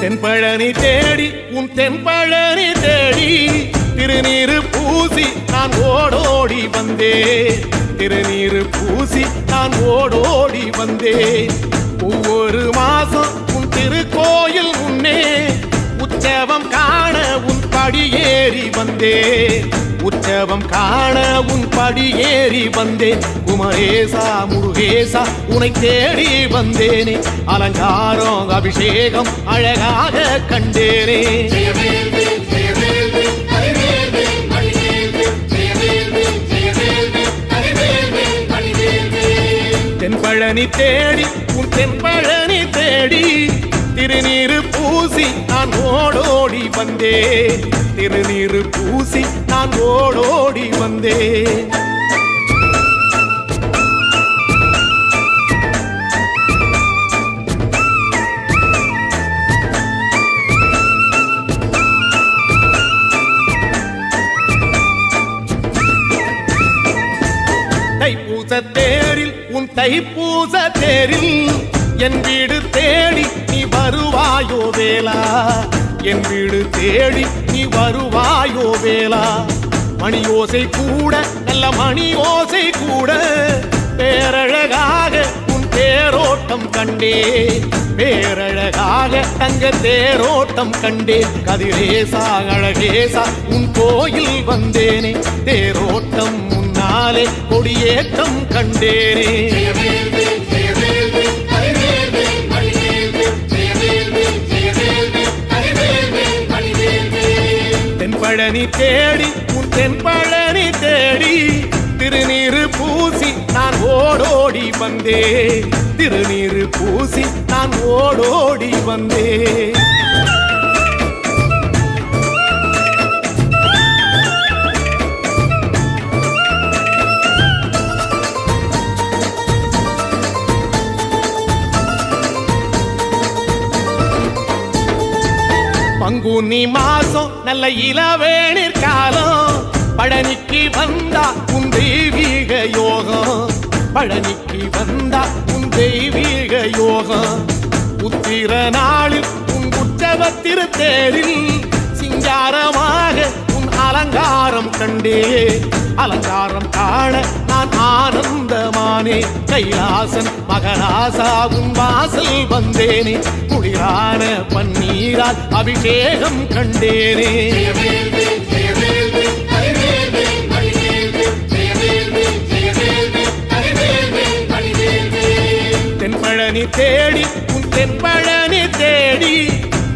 தென்பழனி தேடி உன் தென்பழனி தேடி திருநீரு பூசி நான் ஓடோடி வந்தேன். திருநீரு பூசி நான் ஓடோடி வந்தேன். ஒவ்வொரு மாசம் உன் திருக்கோயில் முன்னே உற்சவம் காண உன் படியேறி வந்தேன். உற்சவம் காண உன் படியேறி வந்தேன். குமரேசா முருகேசா உனை தேடி வந்தேனே. அலங்காரம் அபிஷேகம் அழகாக கண்டேனே. தென்பழனி தேடி உன் தென்பழனி தேடி திருநீரு பூசி நான் ஓடோடி வந்தேன். திருநீரு பூசி நான் ஓடோடி வந்தேன். தைப்பூச தேரில் உன் தைப்பூச தேரில் என் வீடு தேடி நீ வருவாயோ வேளா. என் வீடு தேடி நீ வருவாயோ வேளா. மணி ஓசை கூட நல்ல மணி ஓசை கூட பேரழகாக உன் தேரோட்டம் கண்டேன். பேரழகாக தங்க தேரோட்டம் கண்டேன். கதிரேசா அழகேசா உன் கோயில் வந்தேனே. தேரோட்டம் முன்னாலே கொடியேற்றம் கண்டேனே. தென்பழனி தேடி உன் தென்பழனி தேடி திருநீரு பூசி நான் ஓடோடி வந்தேன். திருநீரு பூசி நான் ஓடோடி வந்தேன். பங்குனி மாசம் நல்ல இளவேணிற் காலம். பழனிக்கு வந்தா உன் தெய்வீக யோகம். பழனிக்கு வந்தா உன் தெய்வீக யோகம். உத்திர நாளில் உன் உற்சவ திருத்தேரில் சிங்காரமாக உன் அலங்காரம் கண்டே. அலங்காரம் காண நான் ஆனந்தமானே. கைலாசன் மகராசா உன் வாசல் வந்தேனே. குளிரான பன்னீரால் அபிஷேகம் கண்டேனே. தென்பழனி தேடி உன் தென்பழனி தேடி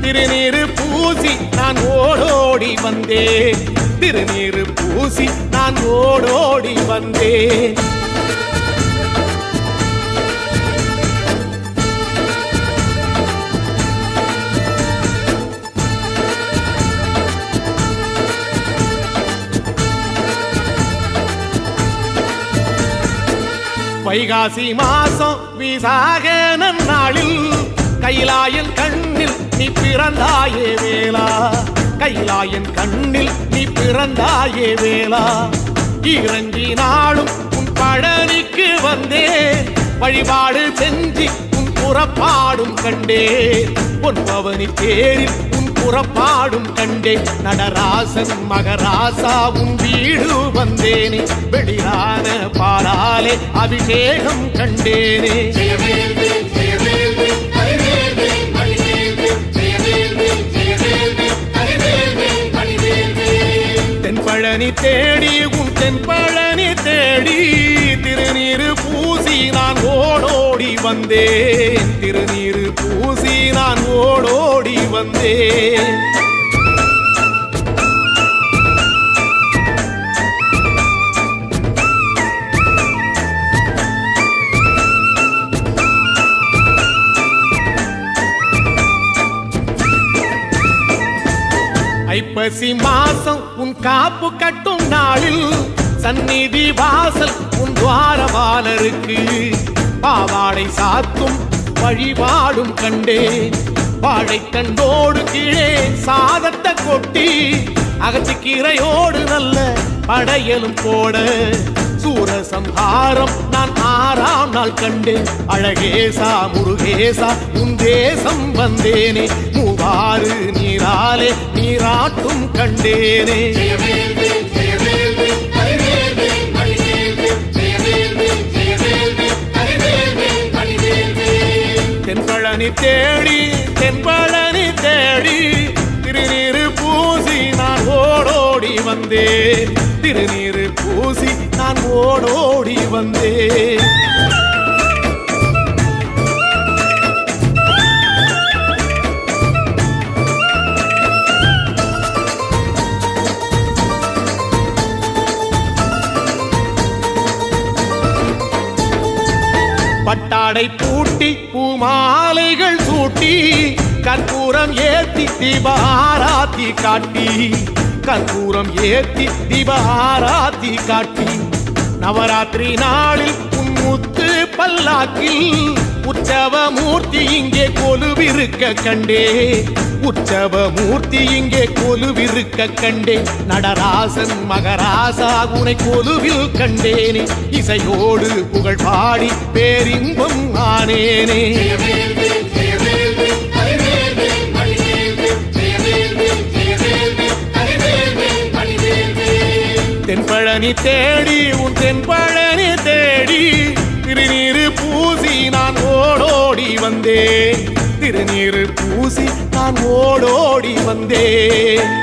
திருநீரு பூசி நான் ஓடோடி வந்தேன். திருநீரு பூசி நான் ஓடோடி வந்தேன். வைகாசி மாசம் விசாக நன்னாளில் கைலாயன் கண்ணில் நீ பிறந்தாயே வேளா. கைலாயன் கண்ணில் நீ பிறந்தாயே வேளா. இறங்கி நாளும் உன் பழனிக்கு வந்தேன். வழிபாடு செஞ்சு உன் புறப்பாடும் கண்டேன். பொன்பவனி தேரில் உன் புறப்பாடும் கண்டேன். நடராசன் மகராசா உன் வீடு வந்தேனே. வெளியான பாலாலே அபிஷேகம் கண்டேனே. தென்பழனி தேடி உன் தென்பழனி தேடி திருநீரு பூசி நான் ஓடோடி வந்தேன். திருநீரு பூசி நான் ஓடோடி வந்தேன். ஐப்பசி மாசம் உன் காப்பு கட்டும் நாளில் சந்நிதி வாசல் உன் துவாரபாலருக்கு பாவாடை சாத்தும் வழிபாடும் கண்டேன். வாழைத்தண்டோடு கீழே சாதத்தை கொட்டி அகத்திக்கீரையோடு நல்ல படையலும் போட சூரசம்ஹாரம் நான் 6ஆம் நாள் கண்டேன். அழகேசா முருகேசா உன் தேசம் வந்தேனே, மூவாறு நீராலே நீராட்டும் கண்டேனே. தென்பழனி தேடி தென்பழனி தேடி திருநீரு பூசி நான் ஓடோடி வந்தேன். திருநீரு பூசி நான் ஓடோடி வந்தேன். பட்டாடை பூட்டி பூமாலைகள் சூட்டி கற்பூரம் ஏத்தி தீபாராத்தி காட்டி, கற்பூரம் ஏத்தி தீபாராத்தி காட்டி, நவராத்திரி நாளில் முத்து பல்லாக்கில் உற்சவ மூர்த்தி இங்கே கொலுவிருக்க கண்டே. உற்சவ மூர்த்தி இங்கே கொலுவிருக்க கண்டே. நடராசன் மகராசா உனை கொலுவில் கண்டேனே. இசையோடு புகழ் பாடி பேரின்பம் ஆனேனே. தென்பழனி தேடி உன் தென்பழனி தேடி திருநீரு பூசி நான் ஓடோடி வந்தேன். திருநீரு பூசி நான் ஓடோடி வந்தேன்.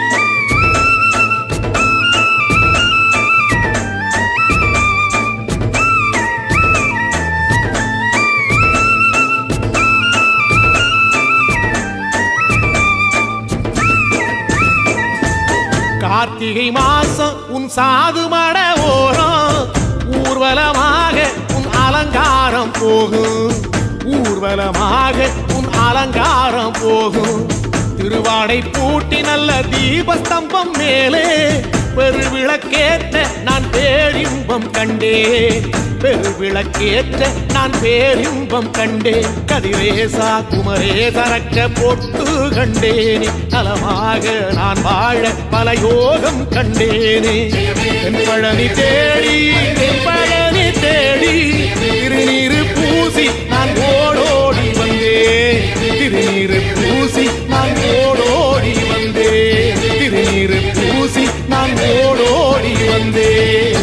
கார்த்திகை மாசம் உன் சாது மட ஓரம் ஊர்வலமாக உன் அலங்காரம் போகும். ஊர்வலமாக உன் அலங்காரம் போகும். திருவாடை பூட்டி நல்ல தீபஸ்தம்பம் மேலே பெருவிளக்கேற்ற நான் பேரின்பம் கண்டேன். பெருவிளக்கேற்ற நான் பேரின்பம் கண்டேன். கதிரேசா குமரேசா ரட்ச பொட்டு கண்டேனே. நலமாக நான் வாழ பல யோகம் கண்டேனே. தென்பழனி தேடி தென்பழனி தேடி திருநீரு பூசி நான் ஓடோடி வந்தேன். திருநீரு பூசி நான் ஓடோடி வந்தேன். திருநீரு பூசி நான் ஓடோடி வந்தேன்.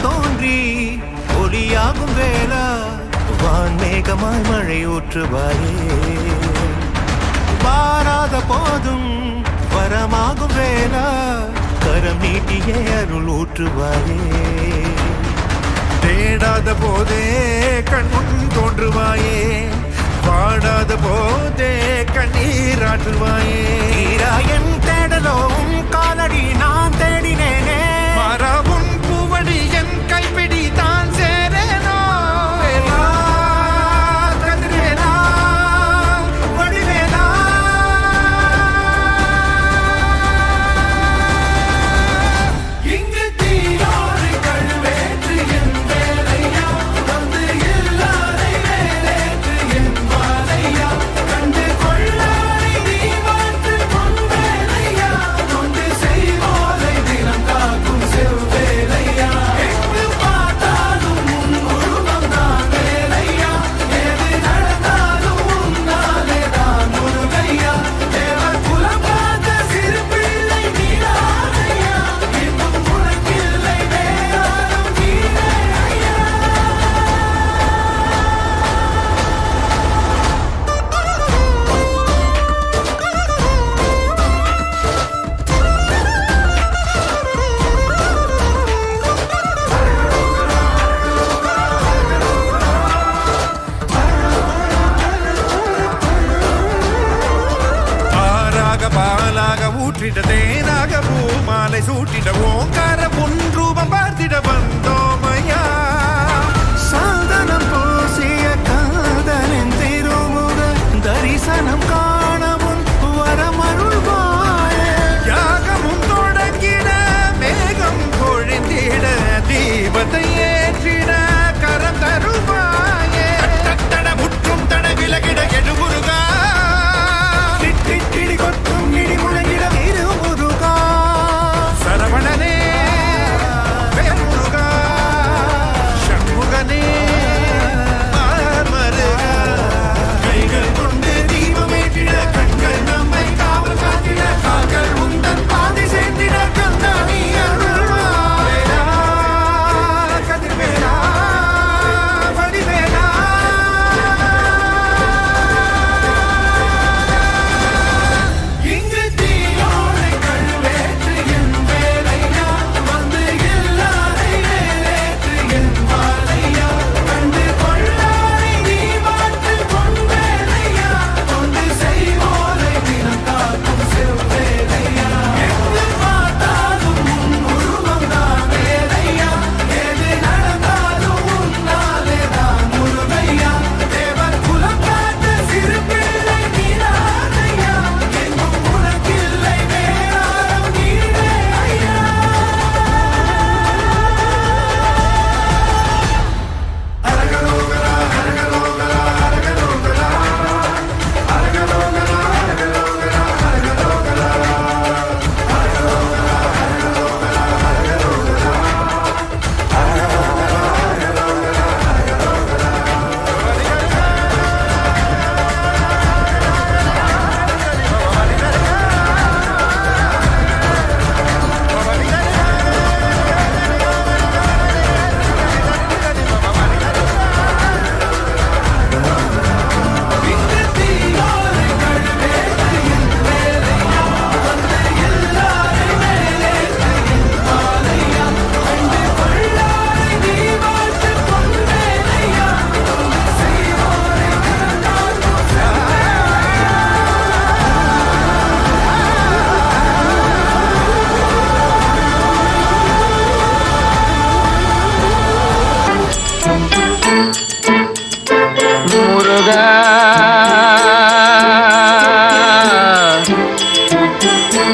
தோன்றி ஒளியாகும் வேளா வான்மேகமாய் மழை ஊற்றுவாயே. வாராத போதும் வரமாகும் வேளா கரம் நீட்டியே அருள் ஊற்றுவாயே. தேடாத போதே கண்முன் தோன்றுவாயே. வாடாத போதே கண்ணீராற்றுவாயே. என் தேடலும் காலடி நான் தேடினேனே. மரபும் பூவடி என் கைப்பிடி தான் சேரேனோ. வேலா கதிரேலா வடிவேலா. இங்கு தீயோடு கழுவேற்று என் வேலையா. வந்து இல்லாதை வேலேற்று என் வாழையா. கண்டு கொள்ளாரை நீ மாற்று பொன் வேலையா. தொண்டு செய்வோரை தினம் காக்கும் செவ்வேலையா. எங்கு பார்த்தாலும் உன் உருவம் தான் வேலையா. எது நடந்தாலும் உன்னாலே தான் முருகையா. தேவர் குலம் பார்த்த சிறு பிள்ளை நீராதையா. இன்னும் உனக்கில்லை வேறாரும் நீரே ஐயா. ஆறாக பாலாக ஊற்றிட தேனாக பூமாலை சூட்டிட ஓங்கார பொன் ரூபம் பார்த்திட வந்தோமையா. சாதனம் பூசிய காதலின்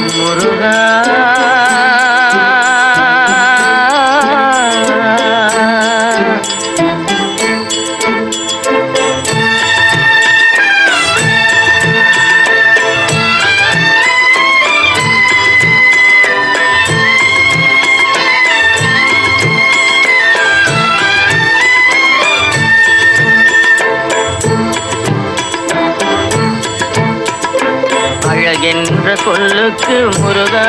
முருகா அழகென்ற சொல்லுக்கு முருகா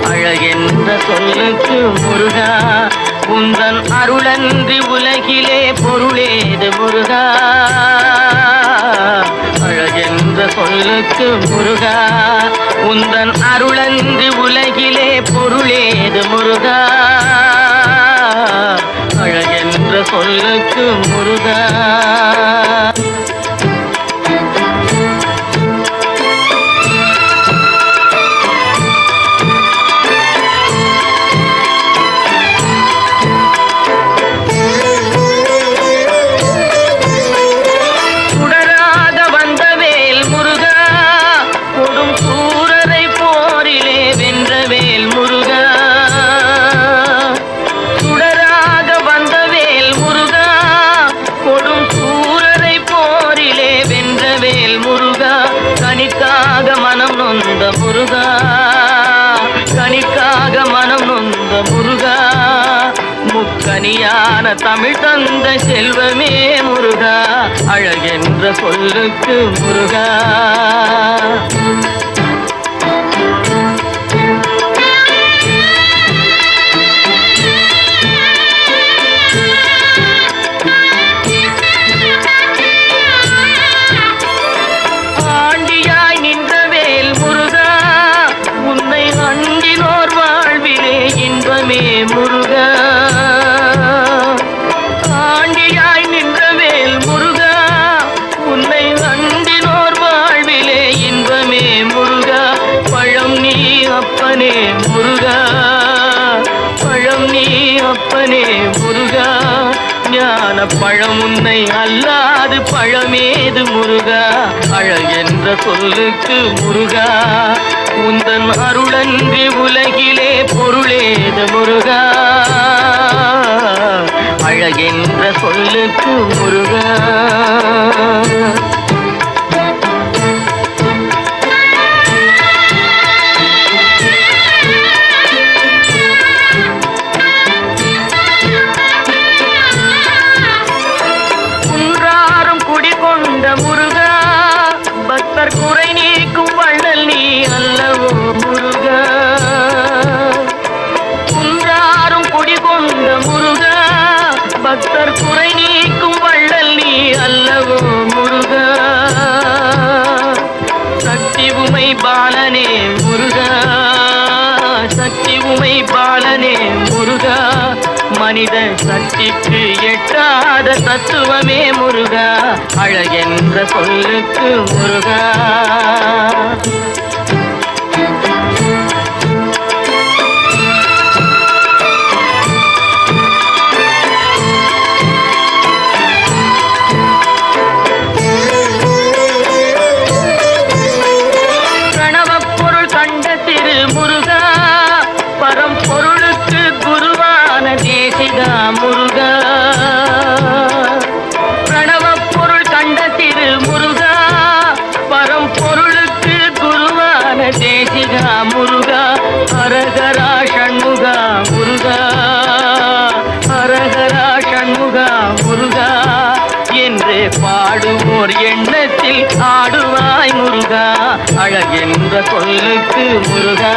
அழகென்ற சொல்லுக்கு முருகா உந்தன் அருளன்றி உலகிலே பொருளேது முருகா அழகென்ற சொல்லுக்கு முருகா உந்தன் அருளன்றி உலகிலே பொருளேது முருகா அழகென்ற சொல்லுக்கு முருகா கனிக்காக மனம் நொந்த முருகா கனிக்காக மனம் நொந்த முருகா முக்கனியான தமிழ் தந்த செல்வமே முருகா அழகென்ற சொல்லுக்கு முருகா முருகா ஆண்டியாய் நின்றவேல் முருகா உன்னை அண்டினோர் வாழ்விலே இன்பமே முருகா பழம் நீ அப்பனே முருகா பழம் நீ அப்பனே முருகா ஞான பழம் உன்னை அல்லாது பழமேது முருகா அழகென்ற சொல்லுக்கு முருகா உந்தன் அருளன்றி உலகிலே பொருளேது முருகா அழகென்ற சொல்லுக்கு முருகா குன்றாரும் குடிகொண்ட முருகா பக்தர் குறை நீக்கும் வள்ளல் நீ அல்லவோ முருகா குன்றாரும் குடிகொண்ட முருகா பக்தர் குறை நீக்கும் வள்ளல் நீ அல்லவோ முருகா சக்தி உமை பாலனே முருகா சக்தி உமை பாலனே முருகா மனித சக்திக்கு எட்டாத தத்துவமே முருகா அழகென்ற சொல்லுக்கு முருகா பிரணவப் பொருள் கண்ட திரு முருகா பரம்பொருளுக்கு குருவான தேசிகா முருகா பிரணவப் பொருள் கண்ட திரு முருகா பரம்பொருளுக்கு குருவான தேசிகா முருகா ஹரஹரா ஷண்முகா முருகா ஹரஹரா ஷண்முகா முருகா என்று பாடுவோர் எண்ணத்தில் ஆடுவாய் முருகா அழகென்ற சொல்லுக்கு முருகா